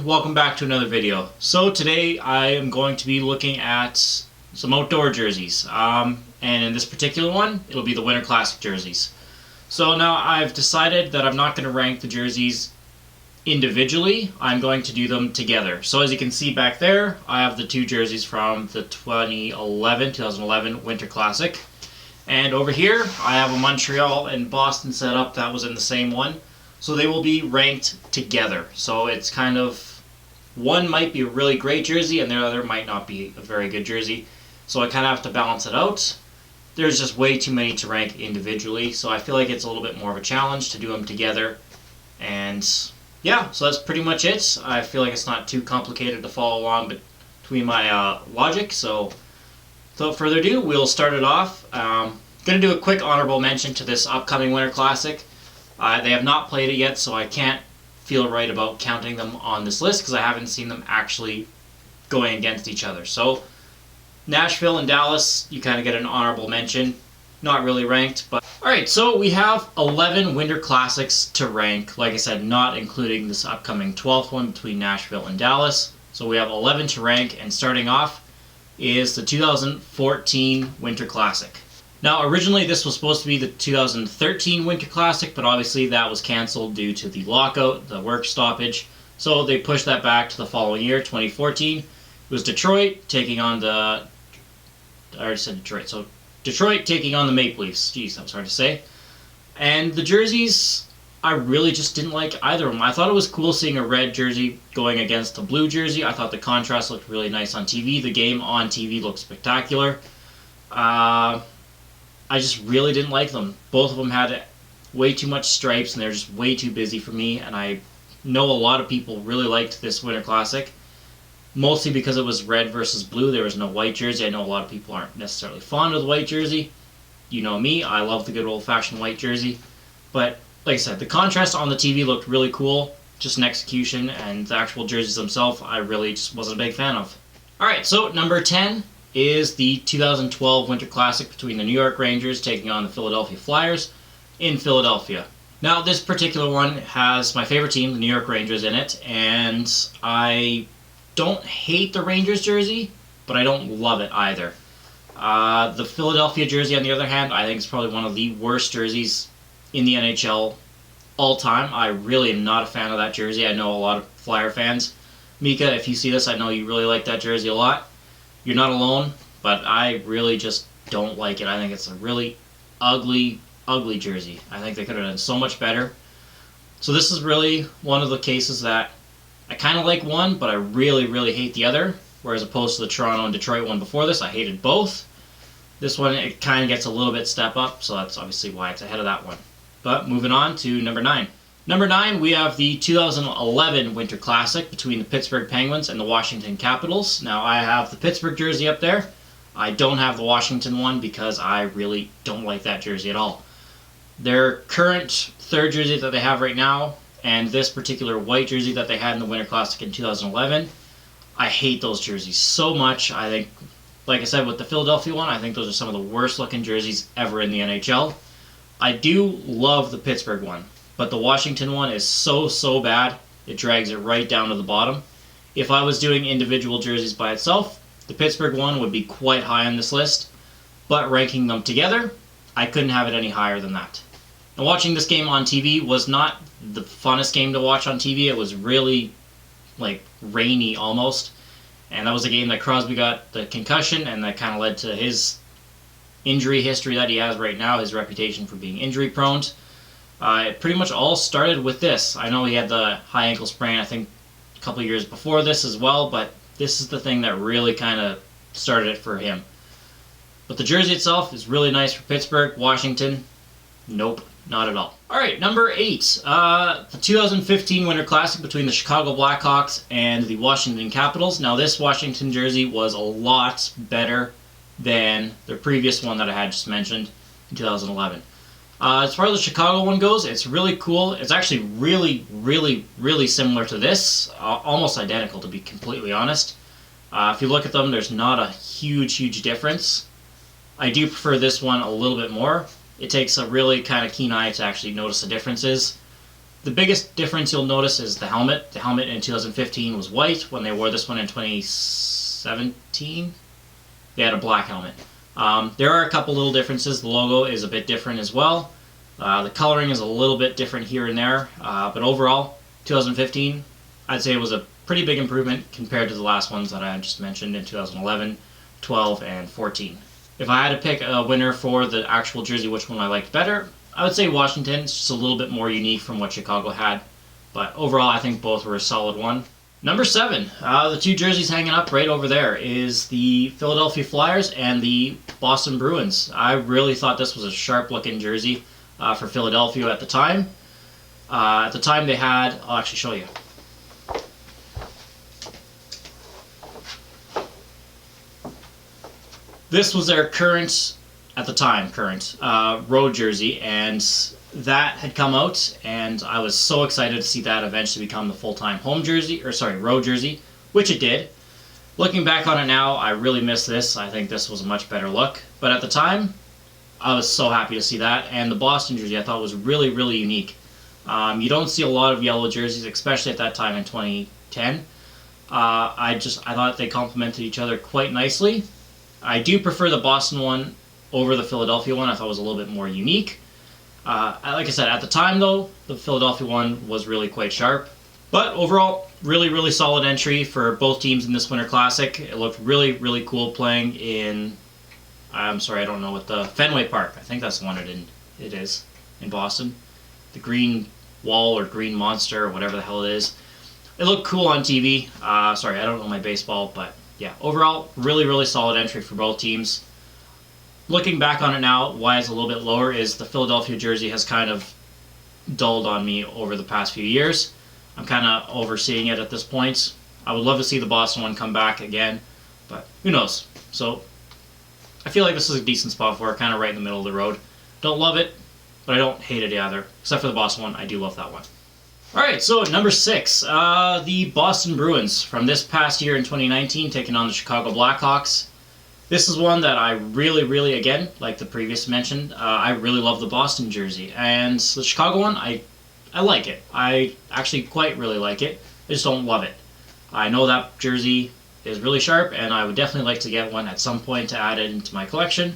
welcome back to another video. So today I am going to be looking at some outdoor jerseys, and in this particular one it'll be the Winter Classic jerseys. So now I've decided that I'm not going to rank the jerseys individually, I'm going to do them together. So as you can see back there, I have the two jerseys from the 2011 Winter Classic, and over here I have a Montreal and Boston setup that was in the same one. So they will be ranked together. So it's kind of, one might be a really great jersey and the other might not be a very good jersey. So I kind of have to balance it out. There's just way too many to rank individually, so I feel like it's a little bit more of a challenge to do them together. And yeah, so that's pretty much it. I feel like it's not too complicated to follow along between my logic. So without further ado, we'll start it off. Going to do a quick honorable mention to this upcoming Winter Classic. They have not played it yet, so I can't feel right about counting them on this list because I haven't seen them actually going against each other. So Nashville and Dallas, you kind of get an honorable mention. Not really ranked, but... Alright, so we have 11 Winter Classics to rank. Like I said, not including this upcoming 12th one between Nashville and Dallas. So we have 11 to rank, and starting off is the 2014 Winter Classic. Now, originally this was supposed to be the 2013 Winter Classic, but obviously that was cancelled due to the lockout, the work stoppage. So they pushed that back to the following year, 2014. It was Detroit taking on the... I already said Detroit. So Detroit taking on the Maple Leafs. Jeez, that was hard to say. And the jerseys, I really just didn't like either of them. I thought it was cool seeing a red jersey going against a blue jersey. I thought the contrast looked really nice on TV. The game on TV looked spectacular. I just really didn't like them. Both of them had way too much stripes and they're just way too busy for me, and I know a lot of people really liked this Winter Classic, mostly because it was red versus blue. There was no white jersey. I know a lot of people aren't necessarily fond of the white jersey. You know me, I love the good old-fashioned white jersey. But like I said, the contrast on the TV looked really cool, just in execution, and the actual jerseys themselves I really just wasn't a big fan of. Alright, so number 10 is the 2012 Winter Classic between the New York Rangers taking on the Philadelphia Flyers in Philadelphia. Now, this particular one has my favorite team, the New York Rangers, in it, and I don't hate the Rangers jersey, but I don't love it either. The Philadelphia jersey, on the other hand, I think is probably one of the worst jerseys in the NHL all time. I really am not a fan of that jersey. I know a lot of Flyer fans. Mika, if you see this, I know you really like that jersey a lot. You're not alone, but I really just don't like it. I think it's a really ugly, ugly jersey. I think they could have done so much better. So this is really one of the cases that I kind of like one, but I really, really hate the other. Whereas opposed to the Toronto and Detroit one before this, I hated both. This one, it kind of gets a little bit step up, so that's obviously why it's ahead of that one. But moving on to number 9. Number 9, we have the 2011 Winter Classic between the Pittsburgh Penguins and the Washington Capitals. Now, I have the Pittsburgh jersey up there. I don't have the Washington one because I really don't like that jersey at all. Their current third jersey that they have right now, and this particular white jersey that they had in the Winter Classic in 2011, I hate those jerseys so much. I think, like I said, with the Philadelphia one, I think those are some of the worst looking jerseys ever in the NHL. I do love the Pittsburgh one, but the Washington one is so bad, it drags it right down to the bottom. If I was doing individual jerseys by itself, the Pittsburgh one would be quite high on this list, but ranking them together, I couldn't have it any higher than that. Now, watching this game on TV was not the funnest game to watch on TV. It was really, like, rainy almost, and that was a game that Crosby got the concussion, and that kind of led to his injury history that he has right now, his reputation for being injury prone. It pretty much all started with this. I know he had the high ankle sprain, I think, a couple of years before this as well, but this is the thing that really kind of started it for him. But the jersey itself is really nice for Pittsburgh. Washington, nope, not at all. Alright, number 8. The 2015 Winter Classic between the Chicago Blackhawks and the Washington Capitals. Now, this Washington jersey was a lot better than the previous one that I had just mentioned in 2011. As far as the Chicago one goes, it's really cool. It's actually really similar to this. Almost identical, to be completely honest. If you look at them, there's not a huge difference. I do prefer this one a little bit more. It takes a really kind of keen eye to actually notice the differences. The biggest difference you'll notice is the helmet. The helmet in 2015 was white. When they wore this one in 2017, they had a black helmet. There are a couple little differences. The logo is a bit different as well. The coloring is a little bit different here and there. But overall, 2015, I'd say it was a pretty big improvement compared to the last ones that I just mentioned in 2011, 12, and 14. If I had to pick a winner for the actual jersey, which one I liked better, I would say Washington. It's just a little bit more unique from what Chicago had. But overall, I think both were a solid one. Number 7, the two jerseys hanging up right over there is the Philadelphia Flyers and the Boston Bruins. I really thought this was a sharp-looking jersey for Philadelphia at the time. At the time they had, I'll actually show you. This was their current road jersey, and that had come out, and I was so excited to see that eventually become the full-time road jersey, which it did. Looking back on it now, I really miss this. I think this was a much better look, but at the time, I was so happy to see that. And the Boston jersey I thought was really, really unique. You don't see a lot of yellow jerseys, especially at that time in 2010. I thought they complemented each other quite nicely. I do prefer the Boston one over the Philadelphia one. I thought it was a little bit more unique. Like I said, at the time though, the Philadelphia one was really quite sharp. But overall, really, really solid entry for both teams in this Winter Classic. It looked really, really cool playing in, I'm sorry, I don't know what the, Fenway Park. I think that's the one it is, in Boston. The green wall or green monster or whatever the hell it is. It looked cool on TV. Sorry, I don't know my baseball, but yeah, overall, really, really solid entry for both teams. Looking back on it now, why it's a little bit lower is the Philadelphia jersey has kind of dulled on me over the past few years. I'm kind of overseeing it at this point. I would love to see the Boston one come back again, but who knows. So I feel like this is a decent spot for it, kind of right in the middle of the road. Don't love it, but I don't hate it either. Except for the Boston one, I do love that one. Alright, so number 6, the Boston Bruins from this past year in 2019, taking on the Chicago Blackhawks. This is one that I really, really, again, like the previous mentioned, I really love the Boston jersey. And the Chicago one, I like it. I actually quite really like it. I just don't love it. I know that jersey is really sharp, and I would definitely like to get one at some point to add it into my collection,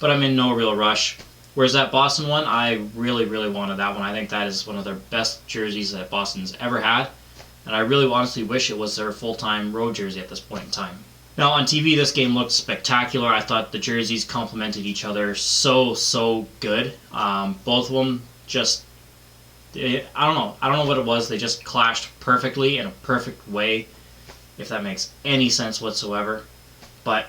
but I'm in no real rush. Whereas that Boston one, I really, really wanted that one. I think that is one of their best jerseys that Boston's ever had, and I really honestly wish it was their full-time road jersey at this point in time. Now, on TV, this game looked spectacular. I thought the jerseys complemented each other so good. Both of them just, I don't know what it was. They just clashed perfectly in a perfect way, if that makes any sense whatsoever. But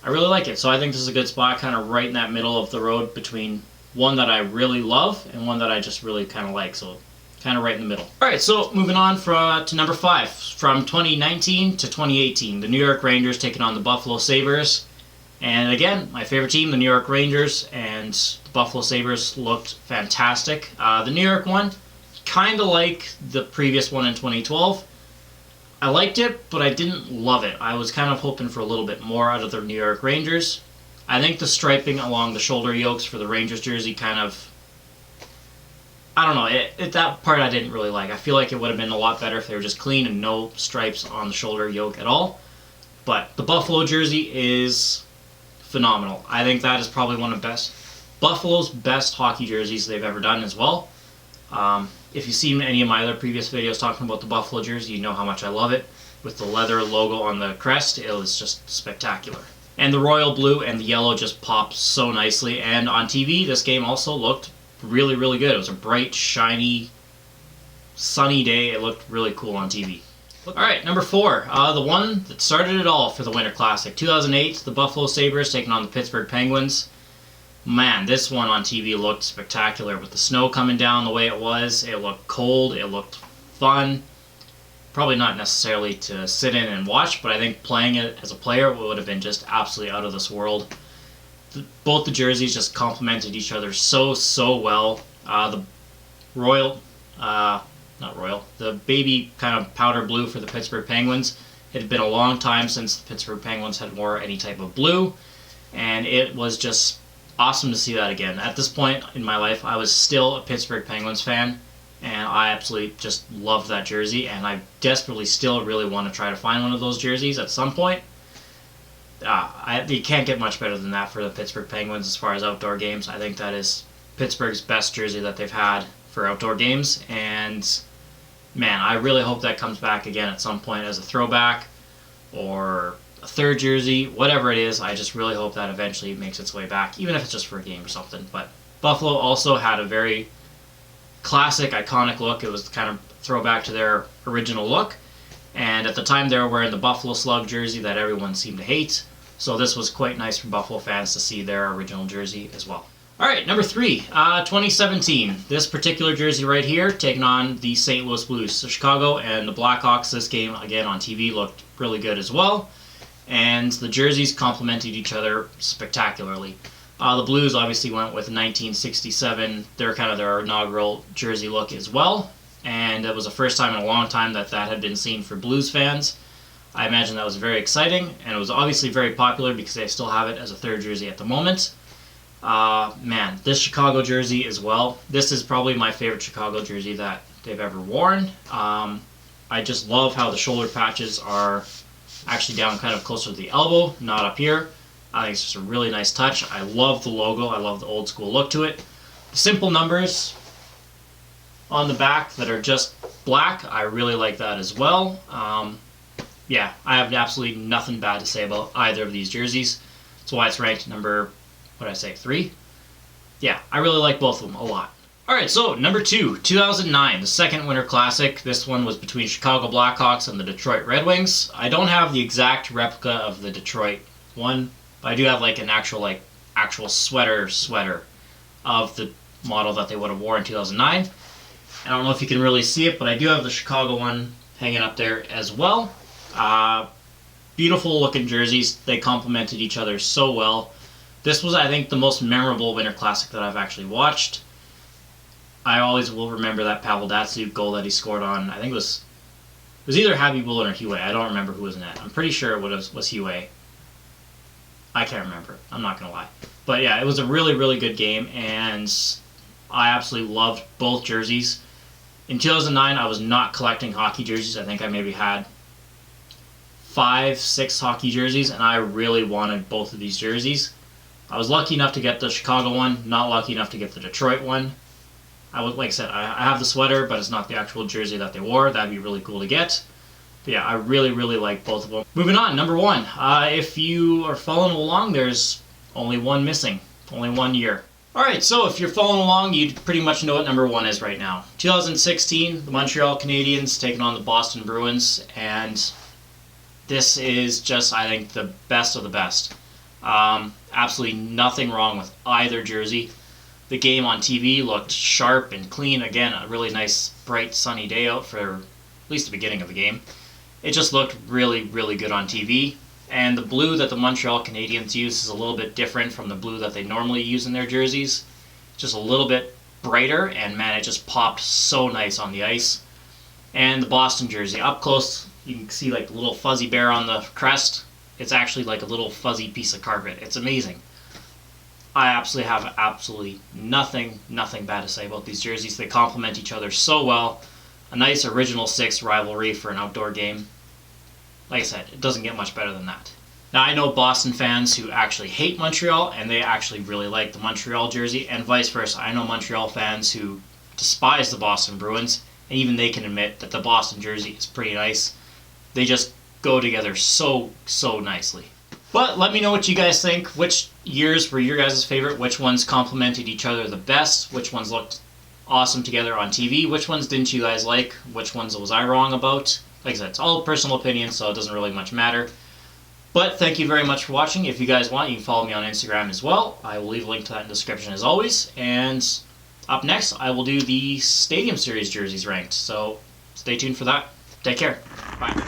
I really like it, so I think this is a good spot, kind of right in that middle of the road between one that I really love and one that I just really kind of like, so kind of right in the middle. Alright, so moving on to number 5. From 2019 to 2018, the New York Rangers taking on the Buffalo Sabres. And again, my favorite team, the New York Rangers, and the Buffalo Sabres looked fantastic. The New York one, kind of like the previous one in 2012. I liked it, but I didn't love it. I was kind of hoping for a little bit more out of the New York Rangers. I think the striping along the shoulder yokes for the Rangers jersey kind of, I don't know, that part I didn't really like. I feel like it would have been a lot better if they were just clean and no stripes on the shoulder yoke at all. But the Buffalo jersey is phenomenal. I think that is probably one of Buffalo's best hockey jerseys they've ever done as well. If you've seen any of my other previous videos talking about the Buffalo jersey, you know how much I love it. With the leather logo on the crest, it was just spectacular. And the royal blue and the yellow just popped so nicely. And on TV, this game also looked really, really good. It was a bright, shiny, sunny day. It looked really cool on TV. Alright, number 4. The one that started it all for the Winter Classic. 2008, the Buffalo Sabres taking on the Pittsburgh Penguins. Man, this one on TV looked spectacular with the snow coming down the way it was. It looked cold. It looked fun. Probably not necessarily to sit in and watch, but I think playing it as a player would have been just absolutely out of this world. Both the jerseys just complemented each other so well. The the baby kind of powder blue for the Pittsburgh Penguins. It had been a long time since the Pittsburgh Penguins had worn any type of blue, and it was just awesome to see that again. At this point in my life, I was still a Pittsburgh Penguins fan, and I absolutely just loved that jersey, and I desperately still really want to try to find one of those jerseys at some point. You can't get much better than that for the Pittsburgh Penguins as far as outdoor games. I think that is Pittsburgh's best jersey that they've had for outdoor games, and man, I really hope that comes back again at some point as a throwback or a third jersey, whatever it is. I just really hope that eventually makes its way back, even if it's just for a game or something. But Buffalo also had a very classic, iconic look. It was kind of throwback to their original look, and at the time they were wearing the Buffalo Slug jersey that everyone seemed to hate, so this was quite nice for Buffalo fans to see their original jersey as well. Alright, number 3, 2017. This particular jersey right here, taking on the St. Louis Blues. So Chicago and the Blackhawks, this game, again on TV, looked really good as well, and the jerseys complemented each other spectacularly. The Blues obviously went with 1967, their inaugural jersey look as well, and it was the first time in a long time that had been seen for Blues fans. I imagine that was very exciting, and it was obviously very popular because they still have it as a third jersey at the moment. Man, this Chicago jersey as well, this is probably my favorite Chicago jersey that they've ever worn. I just love how the shoulder patches are actually down kind of closer to the elbow, not up here. I think it's just a really nice touch. I love the logo. I love the old school look to it. The simple numbers on the back that are just black, I really like that as well. Yeah, I have absolutely nothing bad to say about either of these jerseys. That's why it's ranked number, 3? Yeah, I really like both of them a lot. Alright, so number 2, 2009, the second Winter Classic. This one was between Chicago Blackhawks and the Detroit Red Wings. I don't have the exact replica of the Detroit one, but I do have an actual sweater of the model that they would have worn in 2009. I don't know if you can really see it, but I do have the Chicago one hanging up there as well. Beautiful looking jerseys. They complemented each other so well. This was, I think, the most memorable Winter Classic that I've actually watched. I always will remember that Pavel Datsyuk goal that he scored on, I think it was either Happy Bullen or Huey. I don't remember who was in it. I'm pretty sure it was Huey. I can't remember. I'm not going to lie. But yeah, it was a really, really good game, and I absolutely loved both jerseys. In 2009, I was not collecting hockey jerseys. I think I maybe had 5, 6 hockey jerseys, and I really wanted both of these jerseys. I was lucky enough to get the Chicago one, not lucky enough to get the Detroit one. Like I said, I have the sweater, but it's not the actual jersey that they wore. That'd be really cool to get. But yeah, I really, really like both of them. Moving on, number 1. If you are following along, there's only one missing. Only 1 year. Alright, so if you're following along, you pretty much know what number 1 is right now. 2016, the Montreal Canadiens taking on the Boston Bruins, and this is just, I think, the best of the best. Absolutely nothing wrong with either jersey. The game on TV looked sharp and clean. Again, a really nice, bright, sunny day out for at least the beginning of the game. It just looked really, really good on TV. And the blue that the Montreal Canadiens use is a little bit different from the blue that they normally use in their jerseys. Just a little bit brighter, and man, it just popped so nice on the ice. And the Boston jersey, up close, you can see like the little fuzzy bear on the crest. It's actually like a little fuzzy piece of carpet. It's amazing. I have nothing bad to say about these jerseys. They complement each other so well. A nice original 6 rivalry for an outdoor game. Like I said, it doesn't get much better than that. Now, I know Boston fans who actually hate Montreal, and they actually really like the Montreal jersey, and vice versa. I know Montreal fans who despise the Boston Bruins, and even they can admit that the Boston jersey is pretty nice. They just go together so nicely. But let me know what you guys think. Which years were your guys' favorite? Which ones complemented each other the best? Which ones looked awesome together on TV? Which ones didn't you guys like? Which ones was I wrong about? Like I said, it's all personal opinion, so it doesn't really much matter. But thank you very much for watching. If you guys want, you can follow me on Instagram as well. I will leave a link to that in the description as always. And up next, I will do the Stadium Series jerseys ranked. So stay tuned for that. Take care. Bye.